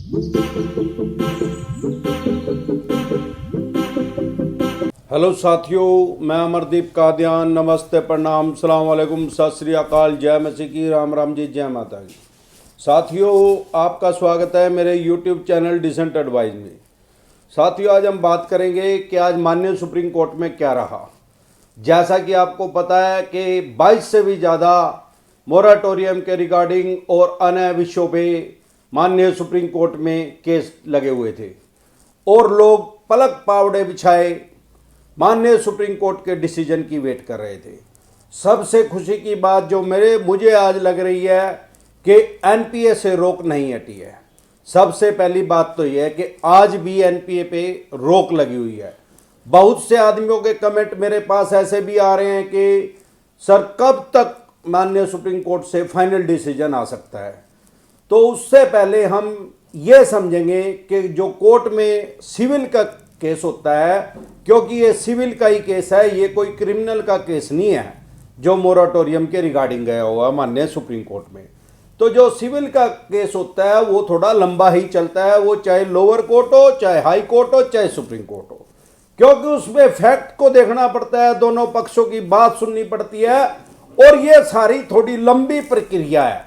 Hello साथियों, मैं अमरदीप कादियान। नमस्ते, प्रणाम, सलाम वालेकुम, सत श्री अकाल, जय मसीह की, राम राम जी, जय माता की। साथियों, आपका स्वागत है मेरे यूट्यूब चैनल डिसेंट एडवाइस में। साथियों, आज हम बात करेंगे कि आज माननीय सुप्रीम कोर्ट में क्या रहा। जैसा कि आपको पता है कि 22 से भी ज़्यादा मोराटोरियम के रिगार्डिंग और अन्य विषयों पे माननीय सुप्रीम कोर्ट में केस लगे हुए थे और लोग पलक पावड़े बिछाए माननीय सुप्रीम कोर्ट के डिसीजन की वेट कर रहे थे। सबसे खुशी की बात जो मुझे आज लग रही है कि एनपीए से रोक नहीं हटी है। सबसे पहली बात तो यह है कि आज भी एनपीए पे रोक लगी हुई है। बहुत से आदमियों के कमेंट मेरे पास ऐसे भी आ रहे हैं कि सर कब तक माननीय सुप्रीम कोर्ट से फाइनल डिसीजन आ सकता है। तो उससे पहले हम ये समझेंगे कि जो कोर्ट में सिविल का केस होता है, क्योंकि ये सिविल का ही केस है, ये कोई क्रिमिनल का केस नहीं है जो मोराटोरियम के रिगार्डिंग गया हुआ माननीय सुप्रीम कोर्ट में। तो जो सिविल का केस होता है वो थोड़ा लंबा ही चलता है, वो चाहे लोअर कोर्ट हो, चाहे हाई कोर्ट हो, चाहे सुप्रीम कोर्ट हो, क्योंकि उसमें फैक्ट को देखना पड़ता है, दोनों पक्षों की बात सुननी पड़ती है और ये सारी थोड़ी लंबी प्रक्रिया है।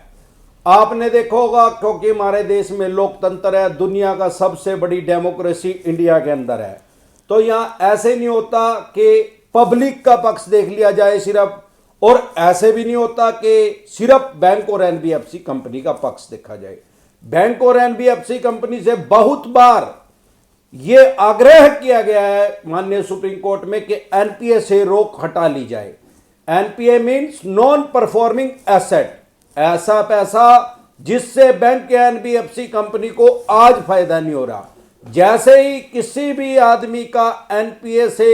आपने देखा होगा, क्योंकि हमारे देश में लोकतंत्र है, दुनिया का सबसे बड़ी डेमोक्रेसी इंडिया के अंदर है, तो यहां ऐसे नहीं होता कि पब्लिक का पक्ष देख लिया जाए सिर्फ, और ऐसे भी नहीं होता कि सिर्फ बैंक और एनबीएफसी कंपनी का पक्ष देखा जाए। बैंक और एनबीएफसी कंपनी से बहुत बार यह आग्रह किया गया है माननीय सुप्रीम कोर्ट में कि एनपीए से रोक हटा ली जाए। NPA means non performing asset, ऐसा पैसा जिससे बैंक या एनबीएफसी कंपनी को आज फायदा नहीं हो रहा। जैसे ही किसी भी आदमी का एनपीए से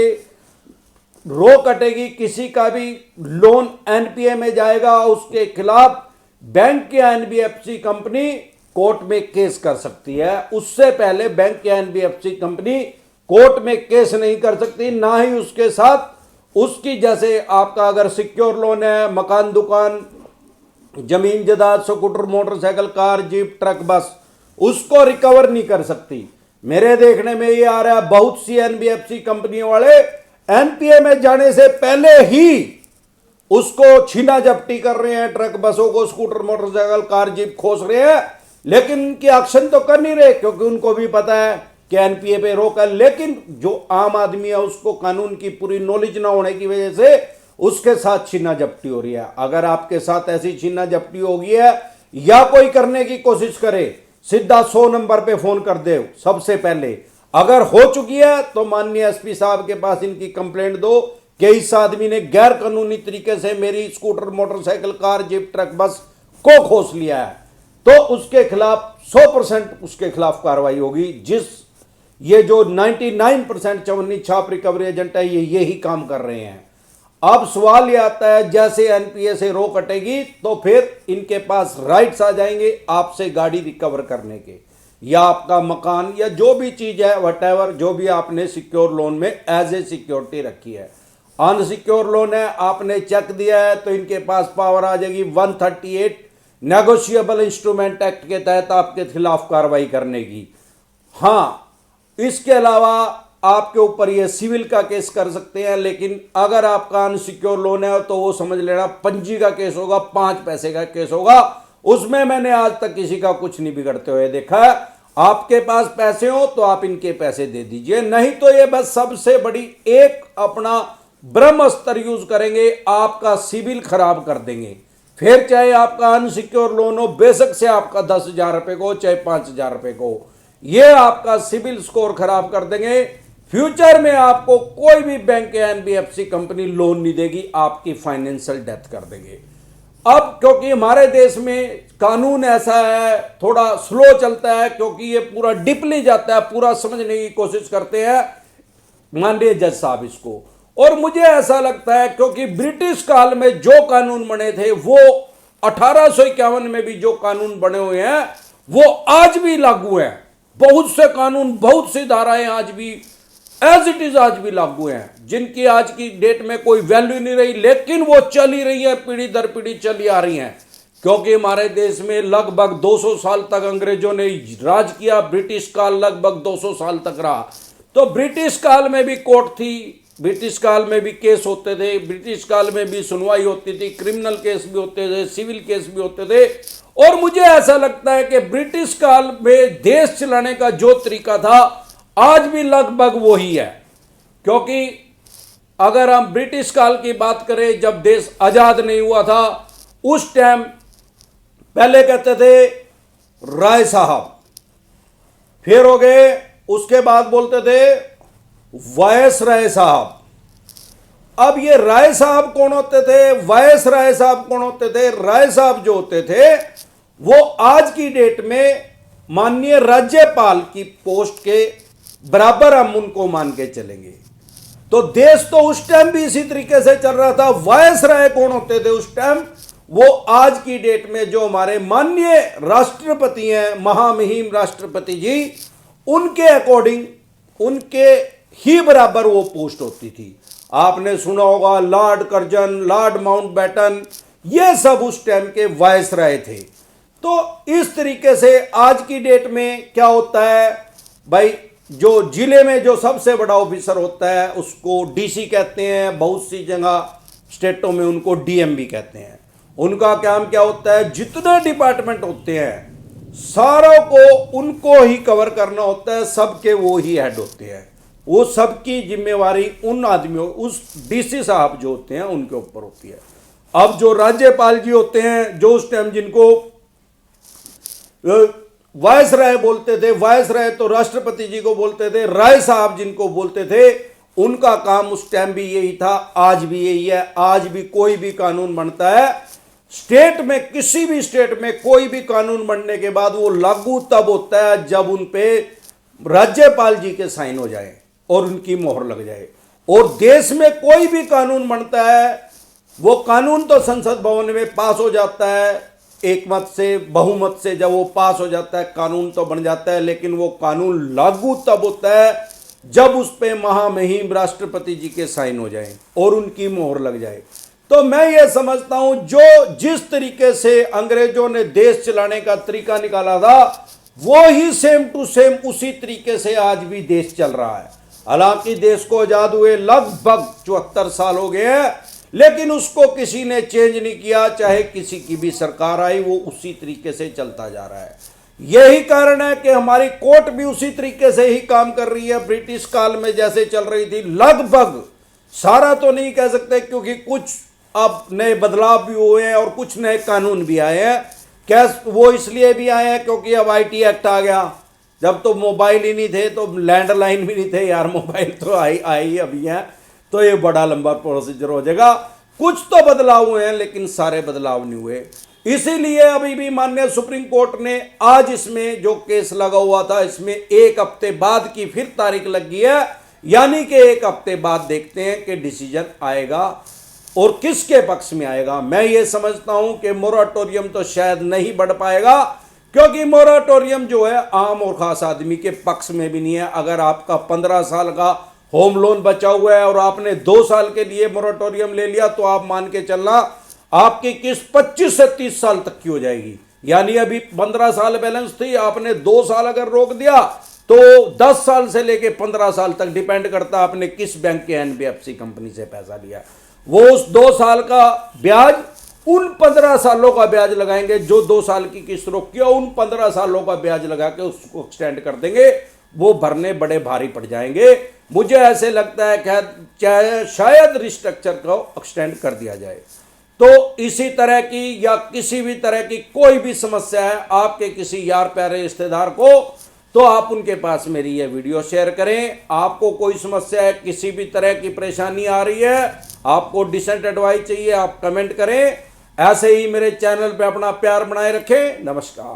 रोक हटेगी, किसी का भी लोन एनपीए में जाएगा, उसके खिलाफ बैंक या एनबीएफसी कंपनी कोर्ट में केस कर सकती है। उससे पहले बैंक या एनबीएफसी कंपनी कोर्ट में केस नहीं कर सकती, ना ही उसके साथ उसकी, जैसे आपका अगर सिक्योर लोन है, मकान, दुकान, जमीन जायदाद, scooter, motorcycle, car, jeep, truck, बस, उसको रिकवर नहीं कर सकती। मेरे देखने में ये आ रहा है बहुत सी एनबीएफसी कंपनियों वाले एनपीए में जाने से पहले ही उसको छीना झपटी कर रहे हैं, ट्रक, बसों को, स्कूटर, मोटरसाइकिल, कार, जीप खोस रहे हैं, लेकिन उनकी एक्शन तो कर नहीं रहे, क्योंकि उनको भी पता है कि एनपीए पे रोक है। लेकिन जो आम आदमी है उसको कानून की पूरी नॉलेज ना होने की वजह से उसके साथ छीना झपटी हो रही है। अगर आपके साथ ऐसी छीना झपटी हो गई है या कोई करने की कोशिश करे, सीधा 100 नंबर पे फोन कर दे सबसे पहले। अगर हो चुकी है तो माननीय एसपी साहब के पास इनकी कंप्लेंट दो कि इस आदमी ने गैर कानूनी तरीके से मेरी scooter, motorcycle, car, jeep, truck, बस को खोस लिया है, तो उसके खिलाफ 100% उसके खिलाफ कार्रवाई होगी। ये जो 99% चवन्नी छाप रिकवरी एजेंट है, ये यही काम कर रहे हैं। अब सवाल यह आता है, जैसे एनपीए से रोक हटेगी तो फिर इनके पास राइट्स आ जाएंगे आपसे गाड़ी रिकवर करने के, या आपका मकान, या जो भी चीज है, व्हाटएवर, जो भी आपने सिक्योर लोन में एज ए सिक्योरिटी रखी है। अनसिक्योर लोन है, आपने चेक दिया है, तो इनके पास पावर आ जाएगी 138 नेगोशिएबल इंस्ट्रूमेंट एक्ट के तहत आपके खिलाफ कार्रवाई करने की। हाँ, इसके अलावा आपके ऊपर ये सिविल का केस कर सकते हैं, लेकिन अगर आपका अनसिक्योर लोन है तो वो समझ लेना पंजी का केस होगा, 5 पैसे का केस होगा। उसमें मैंने आज तक किसी का कुछ नहीं बिगड़ते हुए देखा है। आपके पास पैसे हो तो आप इनके पैसे दे दीजिए, नहीं तो ये बस सबसे बड़ी एक अपना ब्रह्मास्त्र यूज करेंगे, आपका सिविल खराब कर देंगे। फिर चाहे आपका अनसिक्योर लोन हो, बेशक से आपका 10,000 रुपए को, चाहे 5,000 रुपए को, ये आपका सिविल स्कोर खराब कर देंगे। फ्यूचर में आपको कोई भी बैंक या एनबीएफसी कंपनी लोन नहीं देगी, आपकी फाइनेंशियल डेथ कर देंगे। अब क्योंकि हमारे देश में कानून ऐसा है, थोड़ा स्लो चलता है, क्योंकि ये पूरा डीपली जाता है, पूरा समझने की कोशिश करते हैं माननीय जज साहब इसको। और मुझे ऐसा लगता है क्योंकि ब्रिटिश काल में जो कानून बने थे, वो 1851 में भी जो कानून बने हुए हैं वो आज भी लागू हैं। बहुत से कानून, बहुत सी धाराएं आज भी एज इट इज आज भी लागू हैं, जिनकी आज की डेट में कोई वैल्यू नहीं रही, लेकिन वो चल ही रही है, पीढ़ी दर पीढ़ी चली आ रही हैं। क्योंकि हमारे देश में लगभग 200 साल तक अंग्रेजों ने राज किया, ब्रिटिश काल लगभग 200 साल तक रहा। तो ब्रिटिश काल में भी कोर्ट थी, ब्रिटिश काल में भी केस होते थे, ब्रिटिश काल में भी सुनवाई होती थी, क्रिमिनल केस भी होते थे, सिविल केस भी होते थे। और मुझे ऐसा लगता है कि ब्रिटिश काल में देश चलाने का जो तरीका था आज भी लगभग वही है। क्योंकि अगर हम ब्रिटिश काल की बात करें, जब देश आजाद नहीं हुआ था, उस टाइम पहले कहते थे राय साहब, फिर हो गए, उसके बाद बोलते थे वायस राय साहब। अब ये राय साहब कौन होते थे, वायस राय साहब कौन होते थे? राय साहब जो होते थे वो आज की डेट में माननीय राज्यपाल की पोस्ट के बराबर हम उनको मान के चलेंगे। तो देश तो उस टाइम भी इसी तरीके से चल रहा था। वायस राय कौन होते थे उस टाइम? वो आज की डेट में जो हमारे माननीय राष्ट्रपति हैं, महामहिम राष्ट्रपति जी, उनके अकॉर्डिंग उनके ही बराबर वो पोस्ट होती थी। आपने सुना होगा लॉर्ड कर्जन, लॉर्ड माउंटबेटन, ये सब उस टाइम के वायसराय थे। तो इस तरीके से आज की डेट में क्या होता है भाई, जो जिले में जो सबसे बड़ा ऑफिसर होता है उसको डीसी कहते हैं, बहुत सी जगह स्टेटों में उनको डीएम भी कहते हैं। उनका काम क्या होता है, जितने डिपार्टमेंट होते हैं सारों को उनको ही कवर करना होता है, सबके वो ही हेड होते हैं। वो सबकी जिम्मेवारी उन आदमियों, उस डीसी साहब जो होते हैं उनके ऊपर होती है। अब जो राज्यपाल जी होते हैं, जो उस टाइम जिनको वायसराय बोलते थे, वायसराय तो राष्ट्रपति जी को बोलते थे, राय साहब जिनको बोलते थे, उनका काम उस टाइम भी यही था, आज भी यही है। आज भी कोई भी कानून बनता है स्टेट में, किसी भी स्टेट में कोई भी कानून बनने के बाद वो लागू तब होता है जब उन पे राज्यपाल जी के साइन हो जाए और उनकी मोहर लग जाए। और देश में कोई भी कानून बनता है, वो कानून तो संसद भवन में पास हो जाता है एक मत से, बहुमत से। जब वो पास हो जाता है कानून तो बन जाता है, लेकिन वो कानून लागू तब होता है जब उस पे महामहिम राष्ट्रपति जी के साइन हो जाए और उनकी मोहर लग जाए। तो मैं ये समझता हूं, जो जिस तरीके से अंग्रेजों ने देश चलाने का तरीका निकाला था, वो ही सेम टू सेम उसी तरीके से आज भी देश चल रहा है। हालांकि देश को आजाद हुए लगभग 74 साल हो गए हैं, लेकिन उसको किसी ने चेंज नहीं किया। चाहे किसी की भी सरकार आई, वो उसी तरीके से चलता जा रहा है। यही कारण है कि हमारी कोर्ट भी उसी तरीके से ही काम कर रही है। ब्रिटिश काल में जैसे चल रही थी लगभग, सारा तो नहीं कह सकते क्योंकि कुछ अब नए बदलाव भी हुए हैं और कुछ नए कानून भी आए हैं। क्या वो इसलिए भी आए हैं क्योंकि अब आईटी एक्ट आ गया। जब तो मोबाइल ही नहीं थे तो लैंडलाइन भी नहीं थे यार, मोबाइल तो आई अभी है, तो ये बड़ा लंबा प्रोसीजर हो जाएगा। कुछ तो बदलाव हुए हैं लेकिन सारे बदलाव नहीं हुए। इसीलिए अभी भी माननीय सुप्रीम कोर्ट ने आज इसमें जो केस लगा हुआ था, इसमें 1 हफ्ते बाद की फिर तारीख लगी है, यानी कि 1 हफ्ते बाद देखते हैं कि डिसीजन आएगा और किसके पक्ष में आएगा। मैं ये समझता हूं कि मोराटोरियम तो शायद नहीं बढ़ पाएगा, क्योंकि मोराटोरियम जो है आम और खास आदमी के पक्ष में भी नहीं है। अगर आपका 15 साल का होम लोन बचा हुआ है और आपने 2 साल के लिए मोराटोरियम ले लिया, तो आप मान के चलना आपकी किस्त 25 से 30 साल तक की हो जाएगी। यानी अभी 15 साल बैलेंस थी, आपने 2 साल अगर रोक दिया तो 10 साल से लेके 15 साल तक डिपेंड करता आपने किस बैंक के एनबीएफसी कंपनी से पैसा लिया। वो उस 2 साल का ब्याज उन 15 सालों का ब्याज लगाएंगे। जो 2 साल की किस्त रोकी है उन 15 सालों का ब्याज लगा के उसको एक्सटेंड कर देंगे। वो भरने बड़े भारी पड़ जाएंगे। मुझे ऐसे लगता है कि शायद रिस्ट्रक्चर को एक्सटेंड कर दिया जाए। तो इसी तरह की या किसी भी तरह की कोई भी समस्या है आपके किसी यार प्यारे रिश्तेदार को, तो आप उनके पास मेरी ये वीडियो शेयर करें। आपको कोई समस्या है, किसी भी तरह की परेशानी आ रही है, आपको डिसेंट एडवाइस चाहिए, आप कमेंट करें। ऐसे ही मेरे चैनल पे अपना प्यार बनाए रखें। नमस्कार।